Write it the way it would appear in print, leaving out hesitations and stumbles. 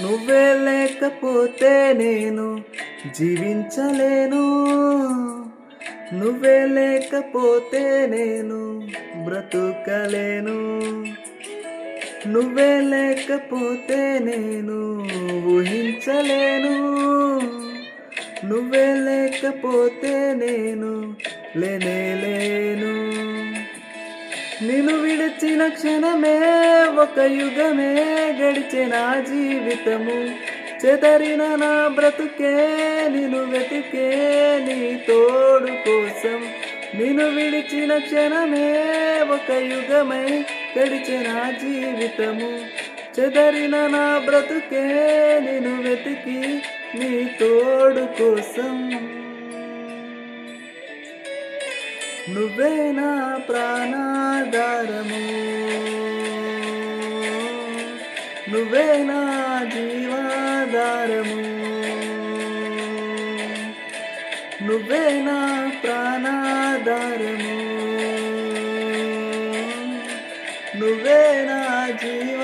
నువ్వే లేకపోతే నేను జీవించలేను. నువ్వే లేకపోతే నేను బ్రతుకలేను. నువ్వే లేకపోతే నేను ఊహించలేను. నువ్వే లేకపోతే నేను లేనేలేను. నిన్ను విడిచిన క్షణమే ఒక యుగమే గడిచే నా జీవితము. చెదరిన నా బ్రతుకే నిన్ను వెతికే నీ తోడు కోసం. నిన్ను విడిచిన క్షణమే ఒక యుగమై గడిచే నా జీవితము. చెదరిన నా బ్రతుకే నిన్ను వెతికి నీ తోడు కోసం. నువ్వే నా ప్రాణాధారము. నువ్వే నా జీవాధారము. నువ్వే నా ప్రాణాధారము. నువ్వే నా జీవ